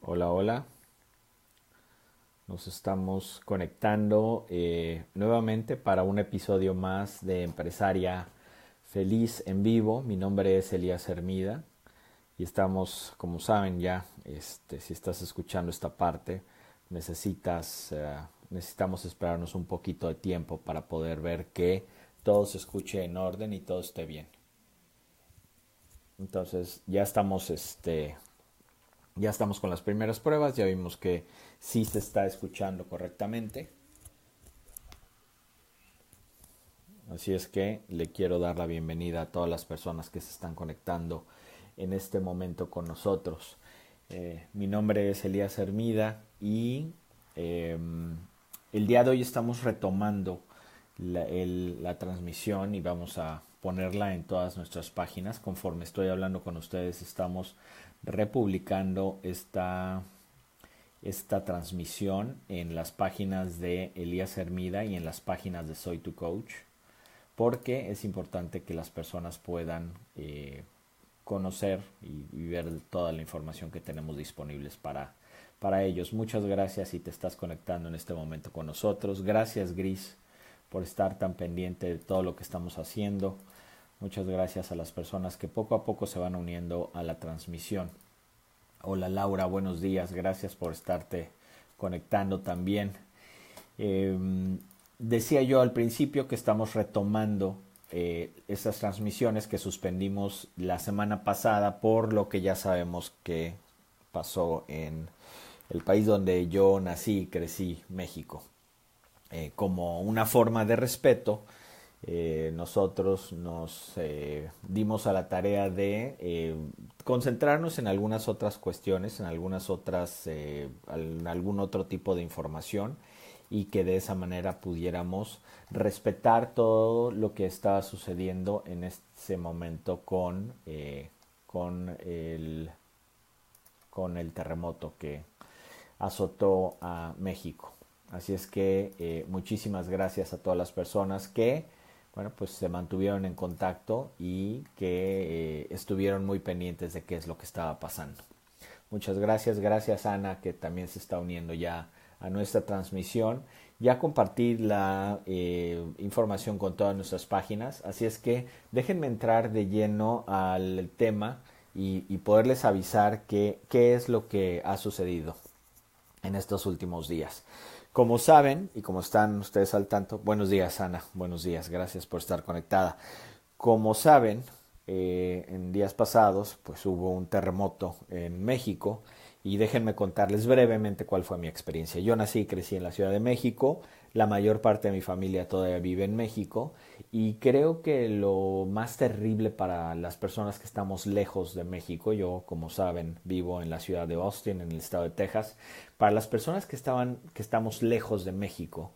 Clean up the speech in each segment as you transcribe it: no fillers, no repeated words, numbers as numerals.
Hola, hola. Nos estamos conectando nuevamente para un episodio más de Empresaria Feliz en vivo. Mi nombre es Elías Hermida y estamos, como saben ya, si estás escuchando esta parte, necesitamos esperarnos un poquito de tiempo para poder ver que todo se escuche en orden y todo esté bien. Entonces ya estamos con las primeras pruebas, ya vimos que sí se está escuchando correctamente. Así es que le quiero dar la bienvenida a todas las personas que se están conectando en este momento con nosotros. Mi nombre es Elías Hermida y eh, el día de hoy estamos retomando la transmisión y vamos a ponerla en todas nuestras páginas. Conforme estoy hablando con ustedes, estamos republicando esta transmisión en las páginas de Elías Hermida y en las páginas de Soy Tu Coach, porque es importante que las personas puedan conocer y ver toda la información que tenemos disponibles para ellos. Muchas gracias si te estás conectando en este momento con nosotros. Gracias, Gris, por estar tan pendiente de todo lo que estamos haciendo. Muchas gracias a las personas que poco a poco se van uniendo a la transmisión. Hola Laura, buenos días, gracias por estarte conectando también. Eh, Decía yo al principio que estamos retomando estas transmisiones que suspendimos la semana pasada por lo que ya sabemos que pasó en el país donde yo nací y crecí, México. Como una forma de respeto, nosotros nos dimos a la tarea de concentrarnos en algunas otras cuestiones, en algunas otras, en algún otro tipo de información y que de esa manera pudiéramos respetar todo lo que estaba sucediendo en ese momento con, el, con el terremoto que azotó a México. Así es que muchísimas gracias a todas las personas que bueno, pues se mantuvieron en contacto y que estuvieron muy pendientes de qué es lo que estaba pasando. Muchas gracias, gracias Ana que también se está uniendo ya a nuestra transmisión. Ya compartí la información con todas nuestras páginas, así es que déjenme entrar de lleno al tema y poderles avisar qué es lo que ha sucedido en estos últimos días. Como saben y como están ustedes al tanto, buenos días Ana, buenos días, gracias por estar conectada. Como saben, en días pasados pues hubo un terremoto en México y déjenme contarles brevemente cuál fue mi experiencia. Yo nací y crecí en la Ciudad de México, la mayor parte de mi familia todavía vive en México y creo que lo más terrible para las personas que estamos lejos de México, yo como saben vivo en la ciudad de Austin, en el estado de Texas, para las personas que estamos lejos de México,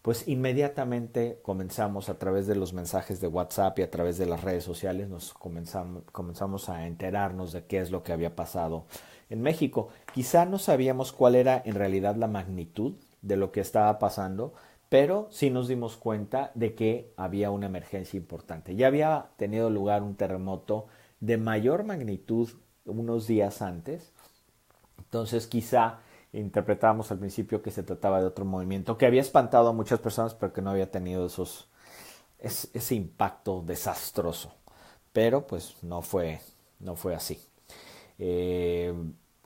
pues inmediatamente comenzamos a través de los mensajes de WhatsApp y a través de las redes sociales, comenzamos a enterarnos de qué es lo que había pasado en México. Quizá no sabíamos cuál era en realidad la magnitud de lo que estaba pasando, pero sí nos dimos cuenta de que había una emergencia importante. Ya había tenido lugar un terremoto de mayor magnitud unos días antes, entonces quizá interpretábamos al principio que se trataba de otro movimiento que había espantado a muchas personas pero que no había tenido ese impacto desastroso. Pero pues no fue así. Eh,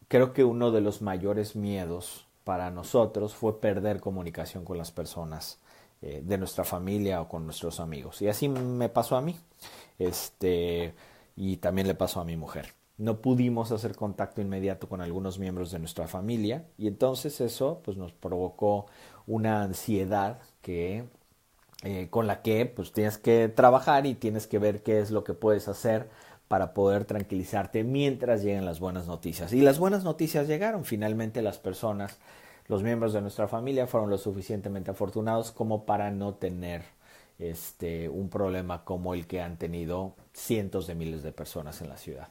Creo que uno de los mayores miedos para nosotros fue perder comunicación con las personas de nuestra familia o con nuestros amigos. Y así me pasó a mí. Este, y también le pasó a mi mujer. No pudimos hacer contacto inmediato con algunos miembros de nuestra familia y entonces eso pues nos provocó una ansiedad con la que pues tienes que trabajar y tienes que ver qué es lo que puedes hacer para poder tranquilizarte mientras lleguen las buenas noticias. Y las buenas noticias llegaron. Finalmente las personas, los miembros de nuestra familia fueron lo suficientemente afortunados como para no tener un problema como el que han tenido cientos de miles de personas en la ciudad.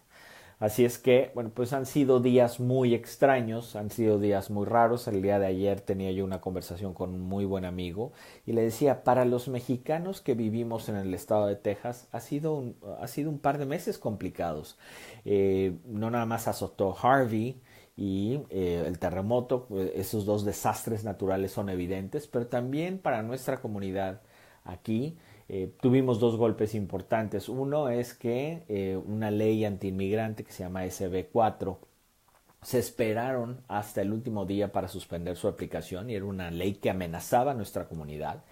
Así es que, bueno, pues han sido días muy extraños, han sido días muy raros. El día de ayer tenía yo una conversación con un muy buen amigo y le decía, para los mexicanos que vivimos en el estado de Texas, ha sido un par de meses complicados. No nada más azotó Harvey y el terremoto, esos dos desastres naturales son evidentes, pero también para nuestra comunidad aquí tuvimos dos golpes importantes. Uno es que una ley antiinmigrante que se llama SB4 se esperaron hasta el último día para suspender su aplicación y era una ley que amenazaba a nuestra comunidad.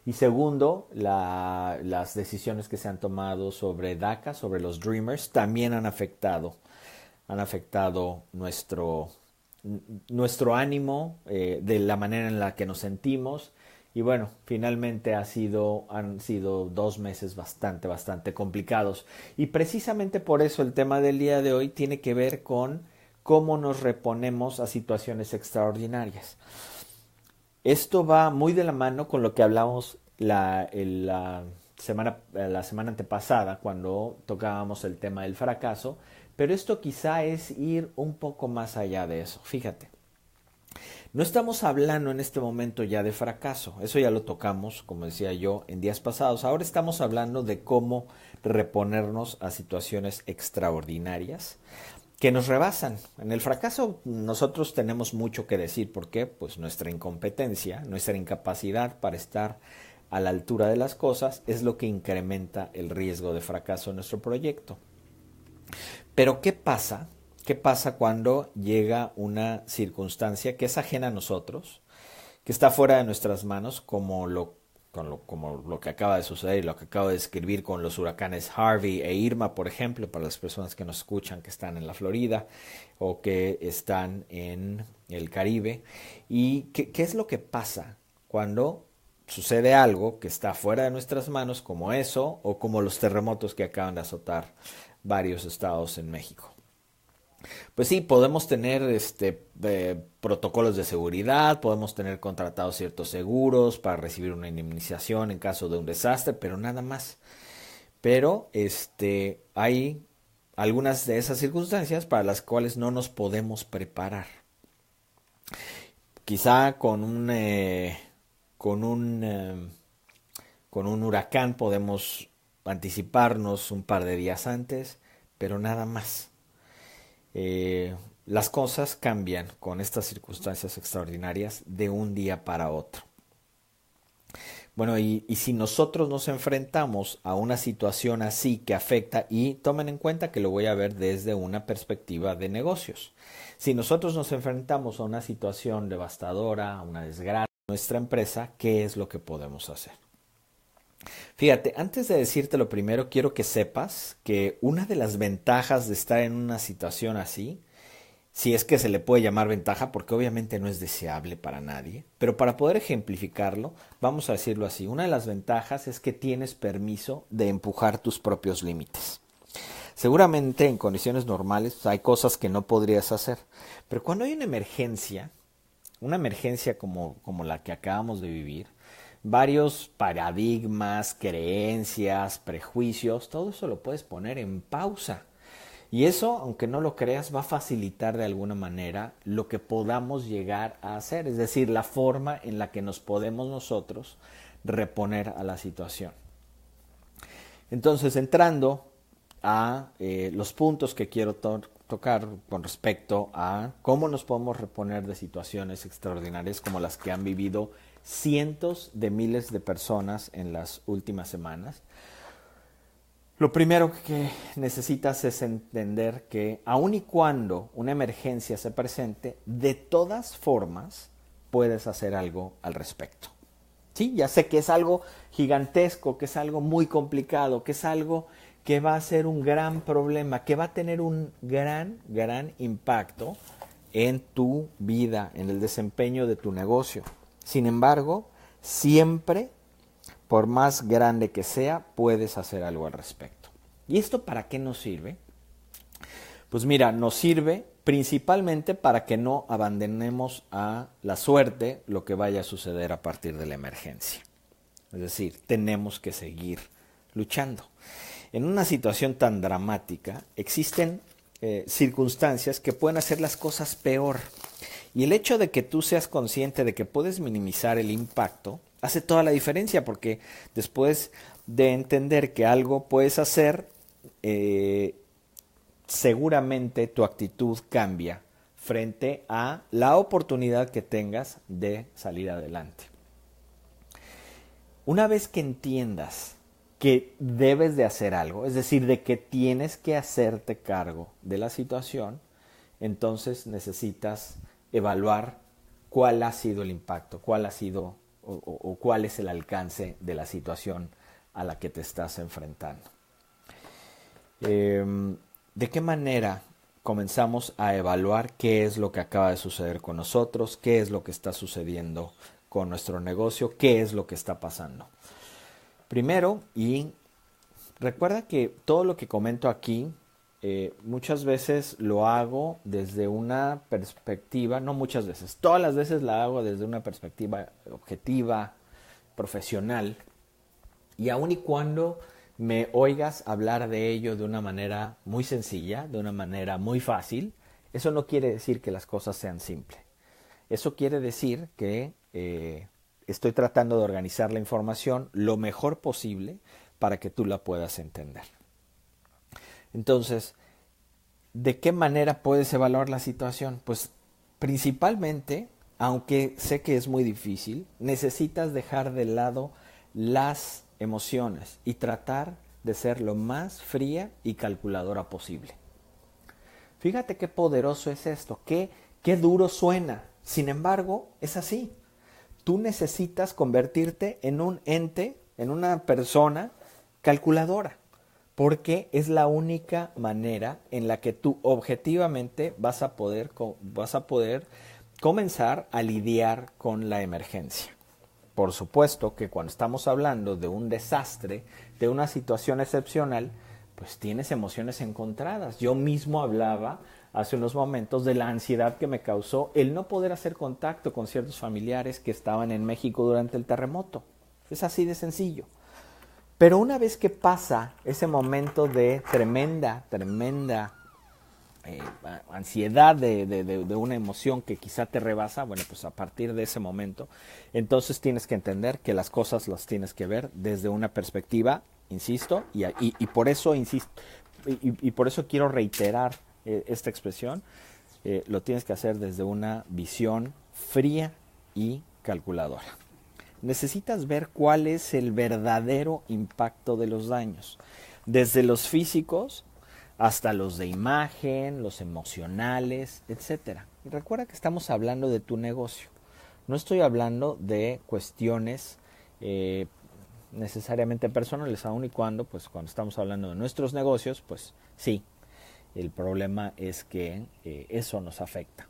Y segundo, las decisiones que se han tomado sobre DACA, sobre los Dreamers, también han afectado nuestro ánimo, de la manera en la que nos sentimos. Y bueno, finalmente han sido 2 meses bastante complicados. Y precisamente por eso el tema del día de hoy tiene que ver con cómo nos reponemos a situaciones extraordinarias. Esto va muy de la mano con lo que hablamos la semana antepasada cuando tocábamos el tema del fracaso, pero esto quizá es ir un poco más allá de eso. Fíjate, no estamos hablando en este momento ya de fracaso, eso ya lo tocamos, como decía yo, en días pasados. Ahora estamos hablando de cómo reponernos a situaciones extraordinarias que nos rebasan. En el fracaso nosotros tenemos mucho que decir. ¿Por qué? Pues nuestra incompetencia, nuestra incapacidad para estar a la altura de las cosas es lo que incrementa el riesgo de fracaso en nuestro proyecto. Pero ¿qué pasa? ¿Qué pasa cuando llega una circunstancia que es ajena a nosotros, que está fuera de nuestras manos, como lo que acaba de suceder y lo que acabo de describir con los huracanes Harvey e Irma, por ejemplo, para las personas que nos escuchan que están en la Florida o que están en el Caribe? ¿Y qué es lo que pasa cuando sucede algo que está fuera de nuestras manos, como eso o como los terremotos que acaban de azotar varios estados en México? Pues sí, podemos tener protocolos de seguridad, podemos tener contratados ciertos seguros para recibir una indemnización en caso de un desastre, pero nada más. Pero hay algunas de esas circunstancias para las cuales no nos podemos preparar. Quizá con un huracán podemos anticiparnos un par de días antes, pero nada más. Las cosas cambian con estas circunstancias extraordinarias de un día para otro. Bueno, y si nosotros nos enfrentamos a una situación así que afecta, y tomen en cuenta que lo voy a ver desde una perspectiva de negocios. Si nosotros nos enfrentamos a una situación devastadora, a una desgracia en nuestra empresa, ¿qué es lo que podemos hacer? Fíjate, antes de decirte lo primero, quiero que sepas que una de las ventajas de estar en una situación así, si es que se le puede llamar ventaja, porque obviamente no es deseable para nadie, pero para poder ejemplificarlo, vamos a decirlo así, una de las ventajas es que tienes permiso de empujar tus propios límites. Seguramente en condiciones normales hay cosas que no podrías hacer, pero cuando hay una emergencia como la que acabamos de vivir, varios paradigmas, creencias, prejuicios, todo eso lo puedes poner en pausa. Y eso, aunque no lo creas, va a facilitar de alguna manera lo que podamos llegar a hacer, es decir, la forma en la que nos podemos nosotros reponer a la situación. Entonces, entrando a los puntos que quiero tocar con respecto a cómo nos podemos reponer de situaciones extraordinarias como las que han vivido cientos de miles de personas en las últimas semanas. Lo primero que necesitas es entender que aun y cuando una emergencia se presente, de todas formas puedes hacer algo al respecto. Sí, ya sé que es algo gigantesco, que es algo muy complicado, que es algo que va a ser un gran problema, que va a tener un gran impacto en tu vida, en el desempeño de tu negocio. Sin embargo, siempre, por más grande que sea, puedes hacer algo al respecto. ¿Y esto para qué nos sirve? Pues mira, nos sirve principalmente para que no abandonemos a la suerte lo que vaya a suceder a partir de la emergencia. Es decir, tenemos que seguir luchando. En una situación tan dramática existen circunstancias que pueden hacer las cosas peor. Y el hecho de que tú seas consciente de que puedes minimizar el impacto hace toda la diferencia, porque después de entender que algo puedes hacer, seguramente tu actitud cambia frente a la oportunidad que tengas de salir adelante. Una vez que entiendas que debes de hacer algo, es decir, de que tienes que hacerte cargo de la situación, entonces necesitas evaluar cuál ha sido el impacto, cuál ha sido o cuál es el alcance de la situación a la que te estás enfrentando. ¿De qué manera comenzamos a evaluar qué es lo que acaba de suceder con nosotros, qué es lo que está sucediendo con nuestro negocio, qué es lo que está pasando? Primero, y recuerda que todo lo que comento aquí, muchas veces lo hago desde una perspectiva, no muchas veces, todas las veces la hago desde una perspectiva objetiva, profesional, y aun y cuando me oigas hablar de ello de una manera muy sencilla, de una manera muy fácil, eso no quiere decir que las cosas sean simples. Eso quiere decir que estoy tratando de organizar la información lo mejor posible para que tú la puedas entender. Entonces, ¿de qué manera puedes evaluar la situación? Pues principalmente, aunque sé que es muy difícil, necesitas dejar de lado las emociones y tratar de ser lo más fría y calculadora posible. Fíjate qué poderoso es esto, qué duro suena. Sin embargo, es así. Tú necesitas convertirte en un ente, en una persona calculadora, porque es la única manera en la que tú objetivamente vas a poder comenzar a lidiar con la emergencia. Por supuesto que cuando estamos hablando de un desastre, de una situación excepcional, pues tienes emociones encontradas. Yo mismo hablaba hace unos momentos de la ansiedad que me causó el no poder hacer contacto con ciertos familiares que estaban en México durante el terremoto. Es así de sencillo. Pero una vez que pasa ese momento de tremenda ansiedad de una emoción que quizá te rebasa, bueno, pues a partir de ese momento, entonces tienes que entender que las cosas las tienes que ver desde una perspectiva, insisto, y por eso insisto, y por eso quiero reiterar esta expresión, lo tienes que hacer desde una visión fría y calculadora. Necesitas ver cuál es el verdadero impacto de los daños, desde los físicos hasta los de imagen, los emocionales, etcétera. Y recuerda que estamos hablando de tu negocio. No estoy hablando de cuestiones necesariamente personales, aun y cuando estamos hablando de nuestros negocios, pues sí, el problema es que eso nos afecta.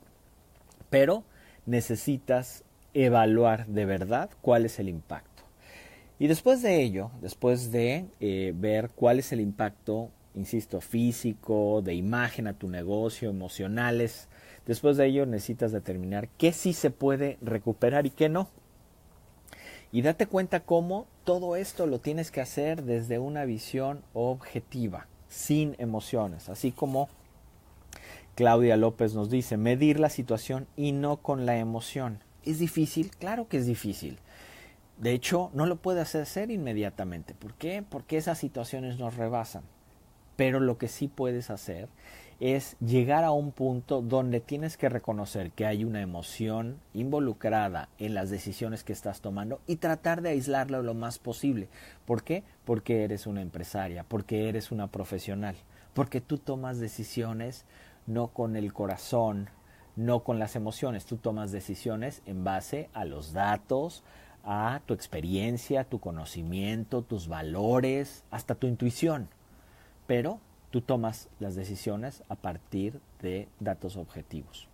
Pero necesitas evaluar de verdad cuál es el impacto. Y después de ello, después de ver cuál es el impacto, insisto, físico, de imagen a tu negocio, emocionales, después de ello necesitas determinar qué sí se puede recuperar y qué no. Y date cuenta cómo todo esto lo tienes que hacer desde una visión objetiva, sin emociones, así como Claudia López nos dice, medir la situación y no con la emoción. ¿Es difícil? Claro que es difícil. De hecho, no lo puedes hacer inmediatamente. ¿Por qué? Porque esas situaciones nos rebasan. Pero lo que sí puedes hacer es llegar a un punto donde tienes que reconocer que hay una emoción involucrada en las decisiones que estás tomando y tratar de aislarlo lo más posible. ¿Por qué? Porque eres una empresaria, porque eres una profesional, porque tú tomas decisiones no con el corazón, no con las emociones, tú tomas decisiones en base a los datos, a tu experiencia, tu conocimiento, tus valores, hasta tu intuición. Pero tú tomas las decisiones a partir de datos objetivos.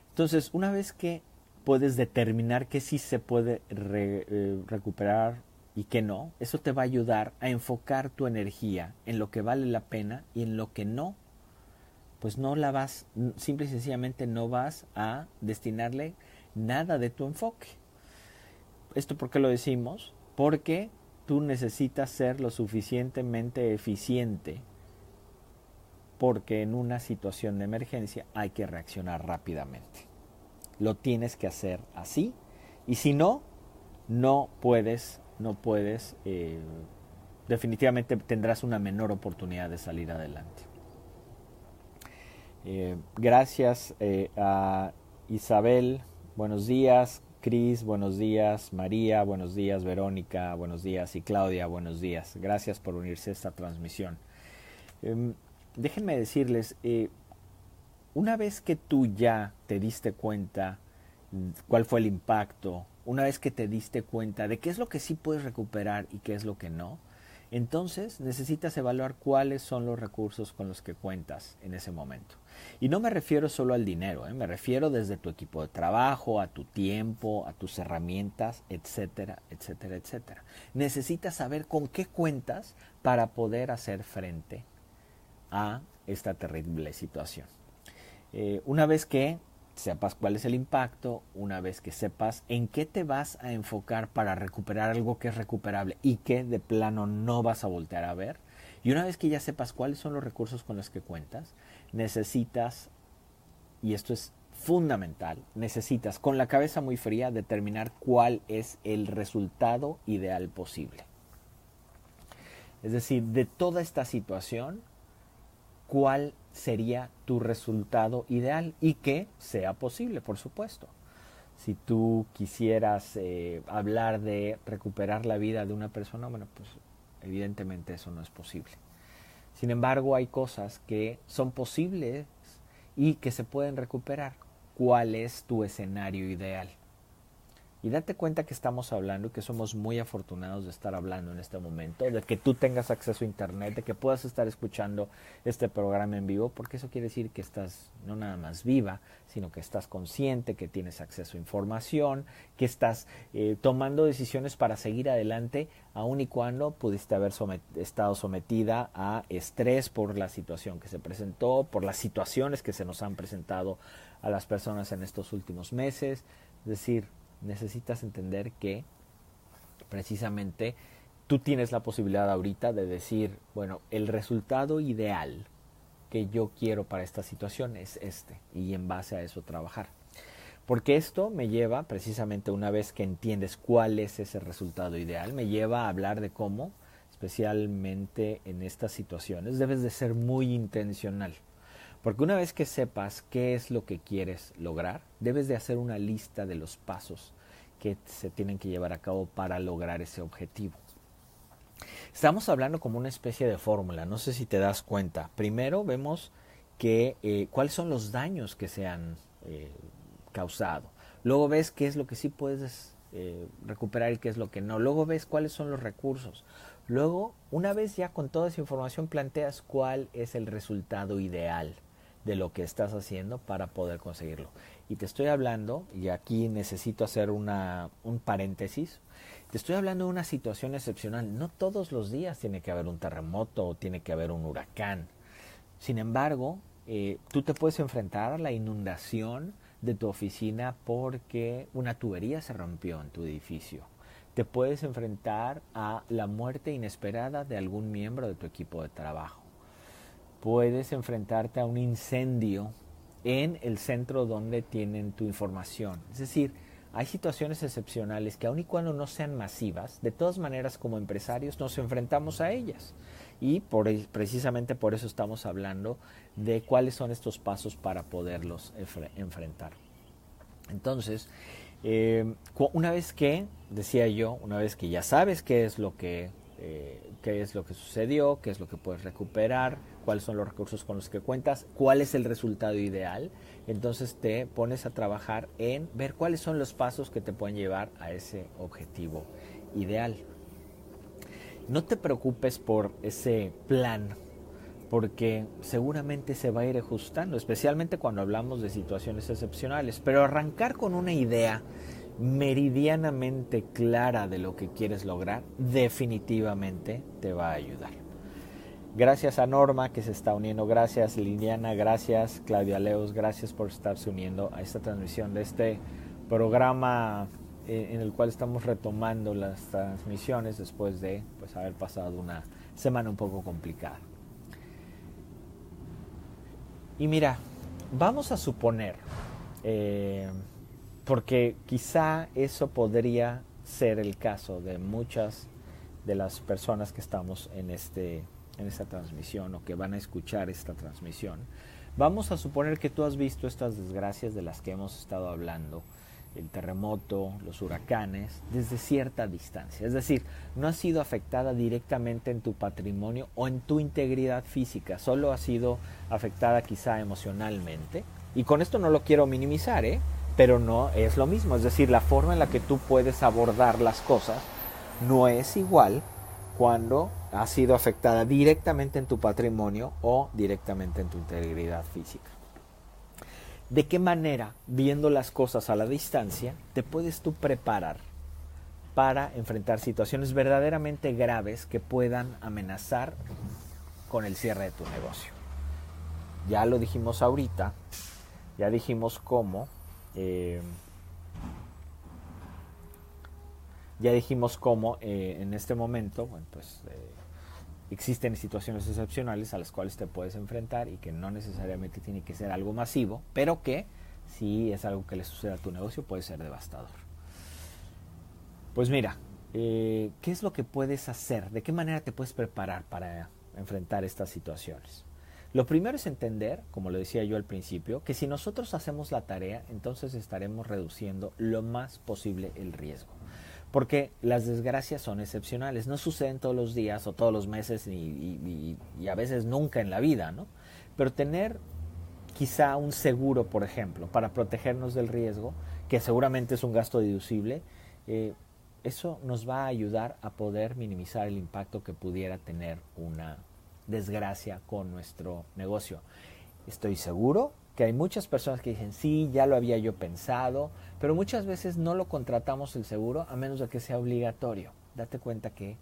Entonces, una vez que puedes determinar que sí se puede recuperar y que no, eso te va a ayudar a enfocar tu energía en lo que vale la pena y en lo que no, pues no la vas, simple y sencillamente no vas a destinarle nada de tu enfoque. ¿Esto por qué lo decimos? Porque tú necesitas ser lo suficientemente eficiente, porque en una situación de emergencia hay que reaccionar rápidamente. Lo tienes que hacer así, y si no, no puedes, definitivamente tendrás una menor oportunidad de salir adelante. Gracias a Isabel, buenos días. Cris, buenos días. María, buenos días. Verónica, buenos días. Y Claudia, buenos días. Gracias por unirse a esta transmisión. Déjenme decirles, una vez que tú ya te diste cuenta cuál fue el impacto, una vez que te diste cuenta de qué es lo que sí puedes recuperar y qué es lo que no, entonces necesitas evaluar cuáles son los recursos con los que cuentas en ese momento. Y no me refiero solo al dinero, me refiero desde tu equipo de trabajo, a tu tiempo, a tus herramientas, etcétera, etcétera, etcétera. Necesitas saber con qué cuentas para poder hacer frente a esta terrible situación. Una vez que sepas cuál es el impacto, una vez que sepas en qué te vas a enfocar para recuperar algo que es recuperable y que de plano no vas a voltear a ver, y una vez que ya sepas cuáles son los recursos con los que cuentas, necesitas, y esto es fundamental, necesitas con la cabeza muy fría determinar cuál es el resultado ideal posible. Es decir, de toda esta situación, cuál sería tu resultado ideal y que sea posible, por supuesto. Si tú quisieras hablar de recuperar la vida de una persona, bueno, pues evidentemente eso no es posible. Sin embargo, hay cosas que son posibles y que se pueden recuperar. ¿Cuál es tu escenario ideal? Y date cuenta que estamos hablando, que somos muy afortunados de estar hablando en este momento, de que tú tengas acceso a internet, de que puedas estar escuchando este programa en vivo, porque eso quiere decir que estás no nada más viva, sino que estás consciente, que tienes acceso a información, que estás tomando decisiones para seguir adelante, aun y cuando pudiste haber estado sometida a estrés por la situación que se presentó, por las situaciones que se nos han presentado a las personas en estos últimos meses. Es decir, necesitas entender que precisamente tú tienes la posibilidad ahorita de decir, bueno, el resultado ideal que yo quiero para esta situación es este, y en base a eso trabajar. Porque esto me lleva, precisamente una vez que entiendes cuál es ese resultado ideal, me lleva a hablar de cómo, especialmente en estas situaciones, debes de ser muy intencional. Porque una vez que sepas qué es lo que quieres lograr, debes de hacer una lista de los pasos que se tienen que llevar a cabo para lograr ese objetivo. Estamos hablando como una especie de fórmula, no sé si te das cuenta. Primero vemos cuáles son los daños que se han causado. Luego ves qué es lo que sí puedes recuperar y qué es lo que no. Luego ves cuáles son los recursos. Luego, una vez ya con toda esa información, planteas cuál es el resultado ideal de lo que estás haciendo para poder conseguirlo. Y te estoy hablando, y aquí necesito hacer un paréntesis, te estoy hablando de una situación excepcional. No todos los días tiene que haber un terremoto o tiene que haber un huracán. Sin embargo, tú te puedes enfrentar a la inundación de tu oficina porque una tubería se rompió en tu edificio. Te puedes enfrentar a la muerte inesperada de algún miembro de tu equipo de trabajo. Puedes enfrentarte a un incendio en el centro donde tienen tu información. Es decir, hay situaciones excepcionales que aun y cuando no sean masivas, de todas maneras como empresarios nos enfrentamos a ellas. Y precisamente por eso estamos hablando de cuáles son estos pasos para poderlos enfrentar. Entonces, una vez que, decía yo, una vez que ya sabes qué es lo que sucedió, qué es lo que puedes recuperar, cuáles son los recursos con los que cuentas, cuál es el resultado ideal, entonces te pones a trabajar en ver cuáles son los pasos que te pueden llevar a ese objetivo ideal. No te preocupes por ese plan, porque seguramente se va a ir ajustando, especialmente cuando hablamos de situaciones excepcionales, pero arrancar con una idea meridianamente clara de lo que quieres lograr definitivamente te va a ayudar. Gracias a Norma que se está uniendo, gracias Liliana, gracias Claudia Leos, gracias por estarse uniendo a esta transmisión de este programa en el cual estamos retomando las transmisiones después de haber pasado una semana un poco complicada. Y mira, vamos a suponer, porque quizá eso podría ser el caso de muchas de las personas que estamos en este en esta transmisión o que van a escuchar esta transmisión, vamos a suponer que tú has visto estas desgracias de las que hemos estado hablando, el terremoto, los huracanes, desde cierta distancia. Es decir, no ha sido afectada directamente en tu patrimonio o en tu integridad física, solo ha sido afectada quizá emocionalmente. Y con esto no lo quiero minimizar, pero no es lo mismo. Es decir, la forma en la que tú puedes abordar las cosas no es igual cuando ha sido afectada directamente en tu patrimonio o directamente en tu integridad física. ¿De qué manera, viendo las cosas a la distancia, te puedes tú preparar para enfrentar situaciones verdaderamente graves que puedan amenazar con el cierre de tu negocio? Ya lo dijimos ahorita, ya dijimos cómo, en este momento, bueno, pues existen situaciones excepcionales a las cuales te puedes enfrentar y que no necesariamente tiene que ser algo masivo, pero que si es algo que le sucede a tu negocio puede ser devastador. Pues mira, ¿qué es lo que puedes hacer? ¿De qué manera te puedes preparar para enfrentar estas situaciones? Lo primero es entender, como lo decía yo al principio, que si nosotros hacemos la tarea, entonces estaremos reduciendo lo más posible el riesgo. Porque las desgracias son excepcionales, no suceden todos los días o todos los meses y a veces nunca en la vida, ¿no? Pero tener quizá un seguro, por ejemplo, para protegernos del riesgo, que seguramente es un gasto deducible, eso nos va a ayudar a poder minimizar el impacto que pudiera tener una desgracia con nuestro negocio. Estoy seguro que hay muchas personas que dicen, sí, ya lo había yo pensado, pero muchas veces no lo contratamos el seguro a menos de que sea obligatorio. Date cuenta que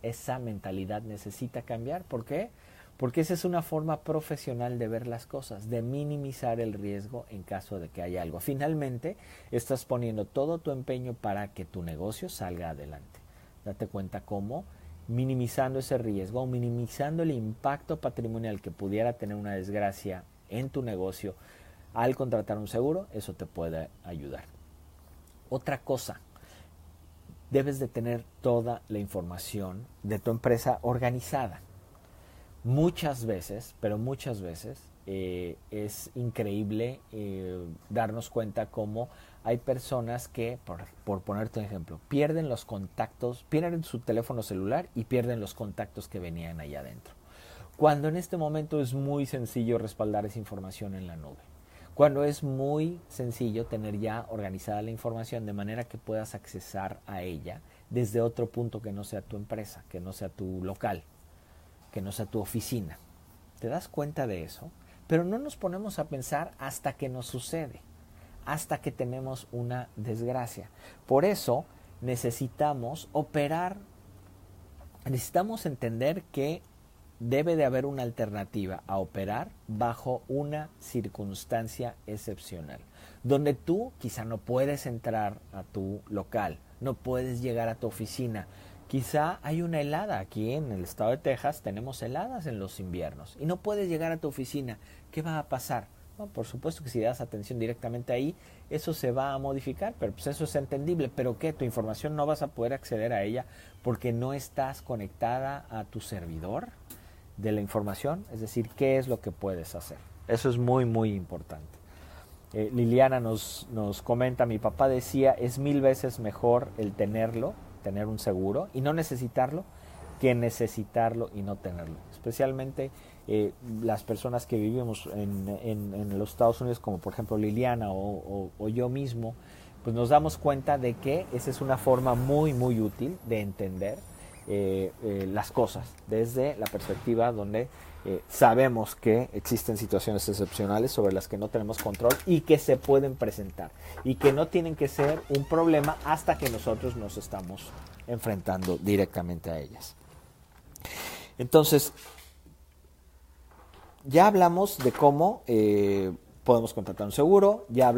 esa mentalidad necesita cambiar. ¿Por qué? Porque esa es una forma profesional de ver las cosas, de minimizar el riesgo en caso de que haya algo. Finalmente, estás poniendo todo tu empeño para que tu negocio salga adelante. Date cuenta cómo minimizando ese riesgo o minimizando el impacto patrimonial que pudiera tener una desgracia en tu negocio al contratar un seguro, eso te puede ayudar. Otra cosa, debes de tener toda la información de tu empresa organizada. Muchas veces, pero muchas veces, es increíble darnos cuenta cómo hay personas que, por ponerte un ejemplo, pierden los contactos, pierden su teléfono celular y pierden los contactos que venían allá adentro. Cuando en este momento es muy sencillo respaldar esa información en la nube. Cuando es muy sencillo tener ya organizada la información de manera que puedas accesar a ella desde otro punto que no sea tu empresa, que no sea tu local, que no sea tu oficina. ¿Te das cuenta de eso? Pero no nos ponemos a pensar hasta que nos sucede, hasta que tenemos una desgracia. Por eso necesitamos operar, necesitamos entender que debe de haber una alternativa a operar bajo una circunstancia excepcional, donde tú quizá no puedes entrar a tu local, no puedes llegar a tu oficina. Quizá hay una helada aquí en el estado de Texas, tenemos heladas en los inviernos y no puedes llegar a tu oficina. ¿Qué va a pasar? Bueno, por supuesto que si das atención directamente ahí, eso se va a modificar, pero pues eso es entendible. ¿Pero qué? Tu información no vas a poder acceder a ella porque no estás conectada a tu servidor de la información. Es decir, ¿qué es lo que puedes hacer? Eso es muy, muy importante. Liliana nos comenta, mi papá decía, es 1000 veces mejor el tener un seguro y no necesitarlo, que necesitarlo y no tenerlo. Especialmente las personas que vivimos en los Estados Unidos, como por ejemplo Liliana o yo mismo, pues nos damos cuenta de que esa es una forma muy, muy útil de entender las cosas desde la perspectiva donde sabemos que existen situaciones excepcionales sobre las que no tenemos control y que se pueden presentar y que no tienen que ser un problema hasta que nosotros nos estamos enfrentando directamente a ellas. Entonces, ya hablamos de cómo podemos contratar un seguro, ya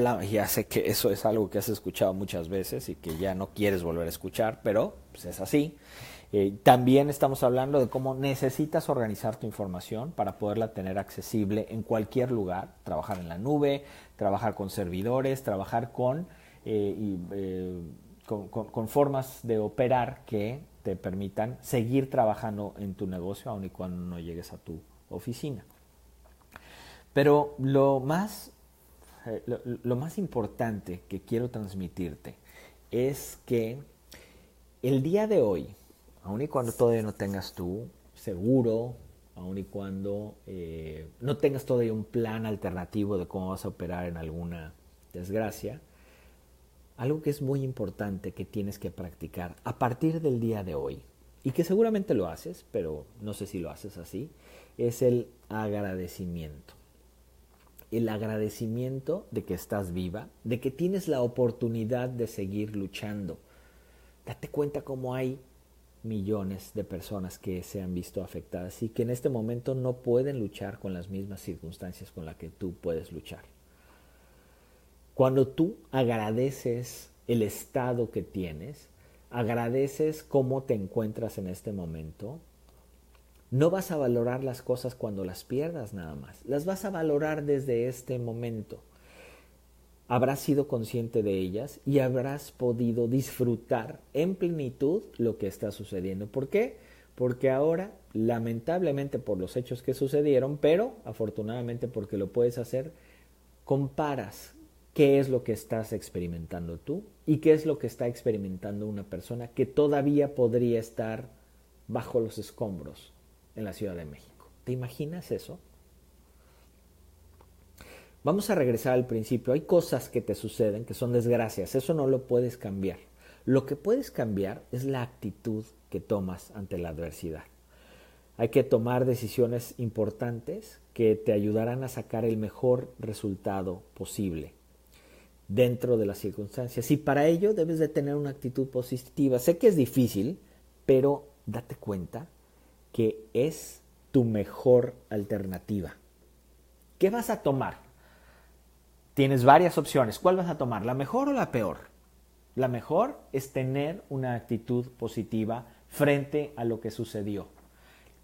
sé que eso es algo que has escuchado muchas veces y que ya no quieres volver a escuchar, pero pues es así. También estamos hablando de cómo necesitas organizar tu información para poderla tener accesible en cualquier lugar, trabajar en la nube, trabajar con servidores, trabajar con formas de operar que te permitan seguir trabajando en tu negocio aun y cuando no llegues a tu oficina. Pero lo más importante que quiero transmitirte es que el día de hoy, aun y cuando todavía no tengas tu seguro, aun y cuando no tengas todavía un plan alternativo de cómo vas a operar en alguna desgracia, algo que es muy importante que tienes que practicar a partir del día de hoy, y que seguramente lo haces, pero no sé si lo haces así, es el agradecimiento. El agradecimiento de que estás viva, de que tienes la oportunidad de seguir luchando. Date cuenta cómo hay millones de personas que se han visto afectadas y que en este momento no pueden luchar con las mismas circunstancias con las que tú puedes luchar. Cuando tú agradeces el estado que tienes, agradeces cómo te encuentras en este momento, no vas a valorar las cosas cuando las pierdas nada más. Las vas a valorar desde este momento. Habrás sido consciente de ellas y habrás podido disfrutar en plenitud lo que está sucediendo. ¿Por qué? Porque ahora, lamentablemente por los hechos que sucedieron, pero afortunadamente porque lo puedes hacer, comparas qué es lo que estás experimentando tú y qué es lo que está experimentando una persona que todavía podría estar bajo los escombros en la Ciudad de México. ¿Te imaginas eso? Vamos a regresar al principio. Hay cosas que te suceden que son desgracias. Eso no lo puedes cambiar. Lo que puedes cambiar es la actitud que tomas ante la adversidad. Hay que tomar decisiones importantes que te ayudarán a sacar el mejor resultado posible dentro de las circunstancias. Y para ello debes de tener una actitud positiva. Sé que es difícil, pero date cuenta que es tu mejor alternativa. ¿Qué vas a tomar? Tienes varias opciones. ¿Cuál vas a tomar? ¿La mejor o la peor? La mejor es tener una actitud positiva frente a lo que sucedió.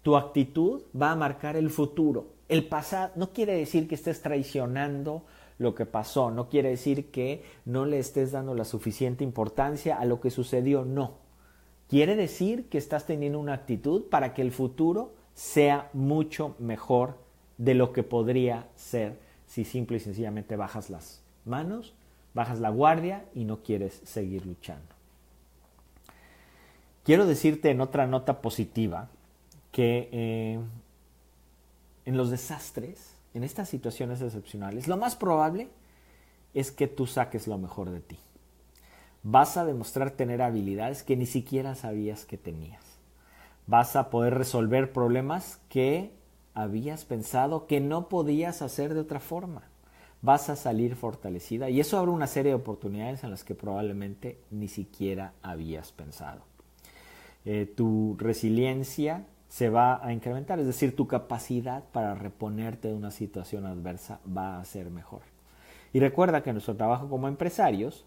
Tu actitud va a marcar el futuro. El pasado no quiere decir que estés traicionando lo que pasó, no quiere decir que no le estés dando la suficiente importancia a lo que sucedió, no. Quiere decir que estás teniendo una actitud para que el futuro sea mucho mejor de lo que podría ser si simple y sencillamente bajas las manos, bajas la guardia y no quieres seguir luchando. Quiero decirte en otra nota positiva que en los desastres, en estas situaciones excepcionales, lo más probable es que tú saques lo mejor de ti. Vas a demostrar tener habilidades que ni siquiera sabías que tenías. Vas a poder resolver problemas que habías pensado que no podías hacer de otra forma. Vas a salir fortalecida y eso abre una serie de oportunidades en las que probablemente ni siquiera habías pensado. Tu resiliencia se va a incrementar, es decir, tu capacidad para reponerte de una situación adversa va a ser mejor. Y recuerda que nuestro trabajo como empresarios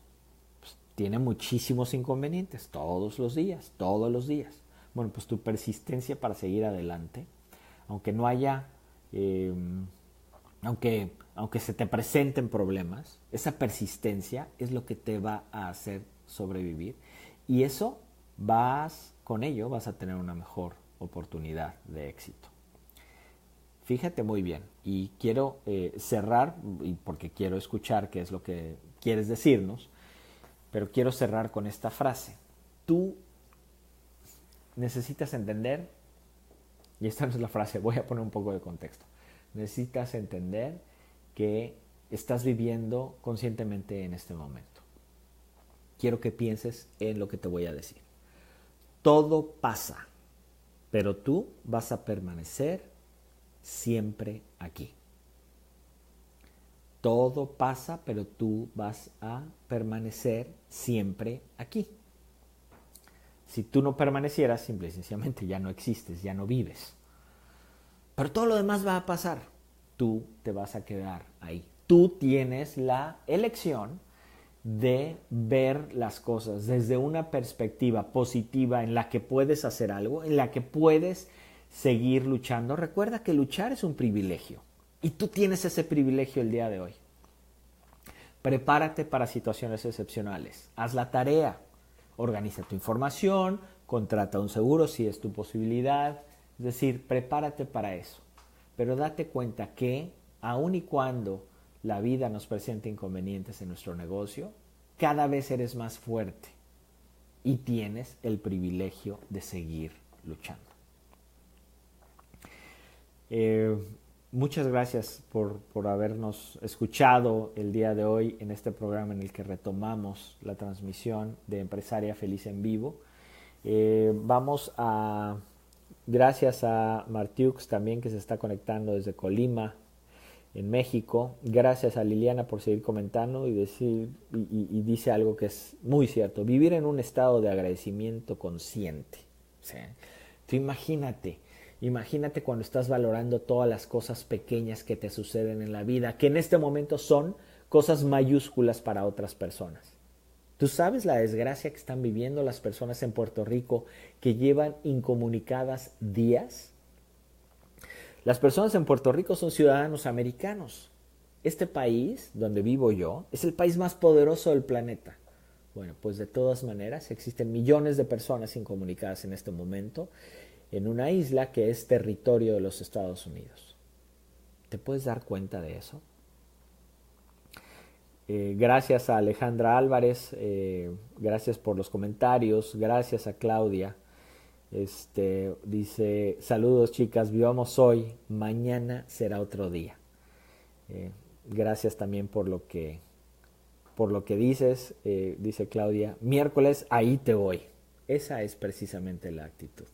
tiene muchísimos inconvenientes todos los días. Bueno, pues tu persistencia para seguir adelante, aunque no haya, aunque se te presenten problemas, esa persistencia es lo que te va a hacer sobrevivir y eso con ello vas a tener una mejor oportunidad de éxito. Fíjate muy bien y quiero cerrar, porque quiero escuchar qué es lo que quieres decirnos, pero quiero cerrar con esta frase. Tú necesitas entender, y esta no es la frase, voy a poner un poco de contexto. Necesitas entender que estás viviendo conscientemente en este momento. Quiero que pienses en lo que te voy a decir. Todo pasa, pero tú vas a permanecer siempre aquí. Todo pasa, pero tú vas a permanecer siempre aquí. Si tú no permanecieras, simple y sencillamente ya no existes, ya no vives. Pero todo lo demás va a pasar. Tú te vas a quedar ahí. Tú tienes la elección de ver las cosas desde una perspectiva positiva en la que puedes hacer algo, en la que puedes seguir luchando. Recuerda que luchar es un privilegio y tú tienes ese privilegio el día de hoy. Prepárate para situaciones excepcionales. Haz la tarea. Organiza tu información, contrata un seguro si es tu posibilidad, es decir, prepárate para eso. Pero date cuenta que aun y cuando la vida nos presenta inconvenientes en nuestro negocio, cada vez eres más fuerte y tienes el privilegio de seguir luchando. Muchas gracias por habernos escuchado el día de hoy en este programa en el que retomamos la transmisión de Empresaria Feliz en vivo. Gracias a Martiux también, que se está conectando desde Colima, en México. Gracias a Liliana por seguir comentando y dice algo que es muy cierto: vivir en un estado de agradecimiento consciente. O sea, tú imagínate cuando estás valorando todas las cosas pequeñas que te suceden en la vida, que en este momento son cosas mayúsculas para otras personas. ¿Tú sabes la desgracia que están viviendo las personas en Puerto Rico que llevan incomunicadas días? Las personas en Puerto Rico son ciudadanos americanos. Este país, donde vivo yo, es el país más poderoso del planeta. Bueno, pues de todas maneras existen millones de personas incomunicadas en este momento en una isla que es territorio de los Estados Unidos. ¿Te puedes dar cuenta de eso? Gracias a Alejandra Álvarez, gracias por los comentarios, gracias a Claudia. Dice: saludos chicas, vivamos hoy, mañana será otro día. Gracias también por lo que dices. Dice Claudia: miércoles, ahí te voy. Esa es precisamente la actitud.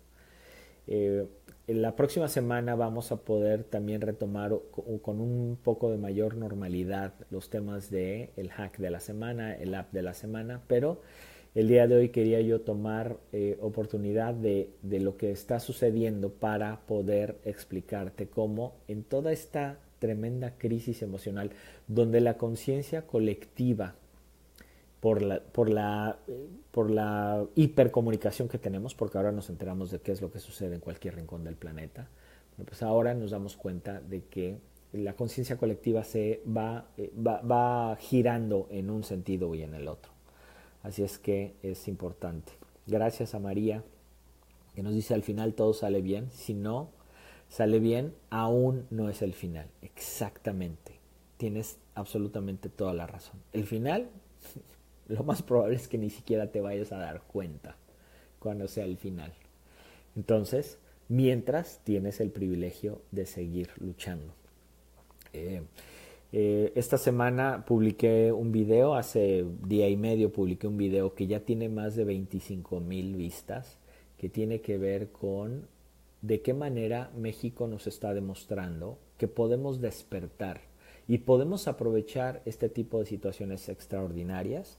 La próxima semana vamos a poder también retomar con un poco de mayor normalidad los temas de el hack de la semana, el app de la semana, pero el día de hoy quería yo tomar oportunidad de lo que está sucediendo para poder explicarte cómo en toda esta tremenda crisis emocional, donde la conciencia colectiva, por la hipercomunicación que tenemos, porque ahora nos enteramos de qué es lo que sucede en cualquier rincón del planeta, pues ahora nos damos cuenta de que la conciencia colectiva se va girando en un sentido y en el otro. Así es que es importante. Gracias a María, que nos dice: al final todo sale bien. Si no sale bien, aún no es el final. Exactamente. Tienes absolutamente toda la razón. El final, lo más probable es que ni siquiera te vayas a dar cuenta cuando sea el final. Entonces, mientras, tienes el privilegio de seguir luchando. Esta semana publiqué un video, hace día y medio publiqué un video que ya tiene más de 25,000 vistas, que tiene que ver con de qué manera México nos está demostrando que podemos despertar y podemos aprovechar este tipo de situaciones extraordinarias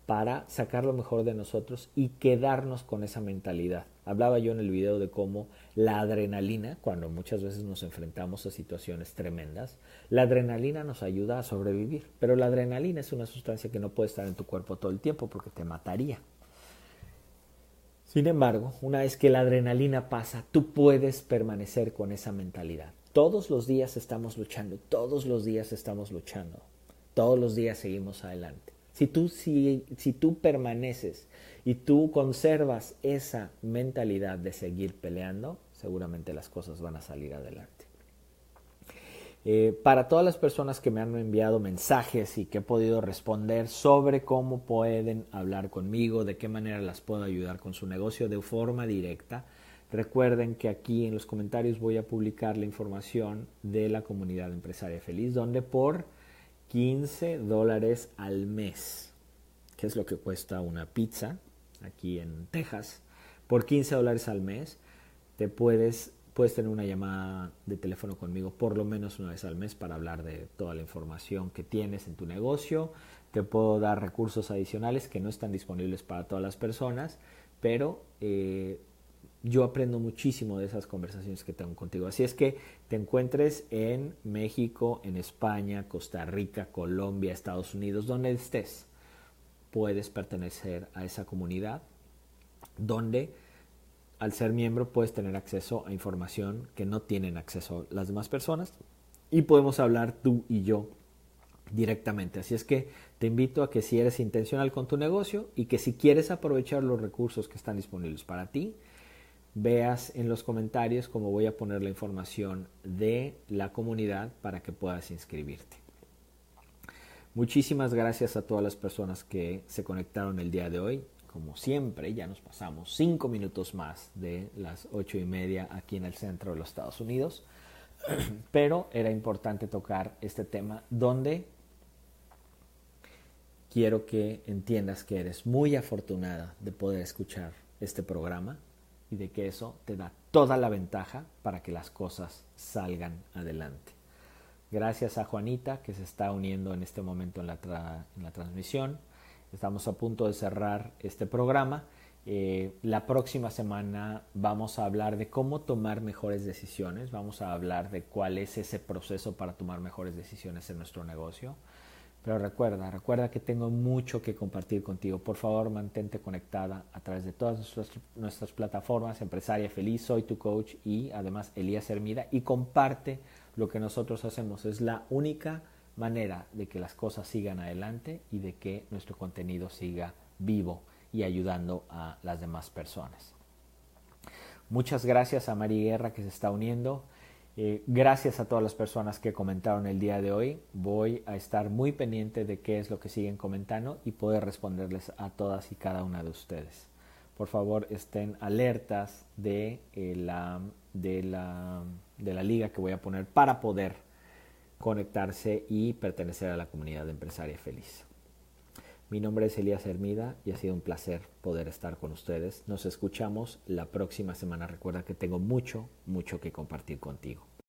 para sacar lo mejor de nosotros y quedarnos con esa mentalidad. Hablaba yo en el video de cómo la adrenalina, cuando muchas veces nos enfrentamos a situaciones tremendas, la adrenalina nos ayuda a sobrevivir, pero la adrenalina es una sustancia que no puede estar en tu cuerpo todo el tiempo porque te mataría. Sin embargo, una vez que la adrenalina pasa, tú puedes permanecer con esa mentalidad. Todos los días estamos luchando, todos los días estamos luchando, todos los días seguimos adelante. Si tú permaneces y tú conservas esa mentalidad de seguir peleando, seguramente las cosas van a salir adelante. Para todas las personas que me han enviado mensajes y que he podido responder sobre cómo pueden hablar conmigo, de qué manera las puedo ayudar con su negocio de forma directa, recuerden que aquí en los comentarios voy a publicar la información de la comunidad empresaria feliz, donde por $15 al mes, que es lo que cuesta una pizza aquí en Texas, por $15 al mes puedes tener una llamada de teléfono conmigo por lo menos una vez al mes para hablar de toda la información que tienes en tu negocio. Te puedo dar recursos adicionales que no están disponibles para todas las personas, pero yo aprendo muchísimo de esas conversaciones que tengo contigo. Así es que te encuentres en México, en España, Costa Rica, Colombia, Estados Unidos, donde estés, puedes pertenecer a esa comunidad donde al ser miembro puedes tener acceso a información que no tienen acceso las demás personas y podemos hablar tú y yo directamente. Así es que te invito a que si eres intencional con tu negocio y que si quieres aprovechar los recursos que están disponibles para ti, veas en los comentarios cómo voy a poner la información de la comunidad para que puedas inscribirte. Muchísimas gracias a todas las personas que se conectaron el día de hoy. Como siempre, ya nos pasamos 5 minutos más de las 8:30 aquí en el centro de los Estados Unidos. Pero era importante tocar este tema donde quiero que entiendas que eres muy afortunada de poder escuchar este programa y de que eso te da toda la ventaja para que las cosas salgan adelante. Gracias a Juanita que se está uniendo en este momento en la transmisión. Estamos a punto de cerrar este programa. La próxima semana vamos a hablar de cómo tomar mejores decisiones. Vamos a hablar de cuál es ese proceso para tomar mejores decisiones en nuestro negocio. Pero recuerda que tengo mucho que compartir contigo. Por favor, mantente conectada a través de todas nuestras plataformas, Empresaria Feliz, Soy Tu Coach y además Elías Hermida, y comparte lo que nosotros hacemos. Es la única manera de que las cosas sigan adelante y de que nuestro contenido siga vivo y ayudando a las demás personas. Muchas gracias a Mari Guerra que se está uniendo. Gracias a todas las personas que comentaron el día de hoy. Voy a estar muy pendiente de qué es lo que siguen comentando y poder responderles a todas y cada una de ustedes. Por favor, estén alertas de la liga que voy a poner para poder conectarse y pertenecer a la comunidad de Empresaria Feliz. Mi nombre es Elías Hermida y ha sido un placer poder estar con ustedes. Nos escuchamos la próxima semana. Recuerda que tengo mucho que compartir contigo.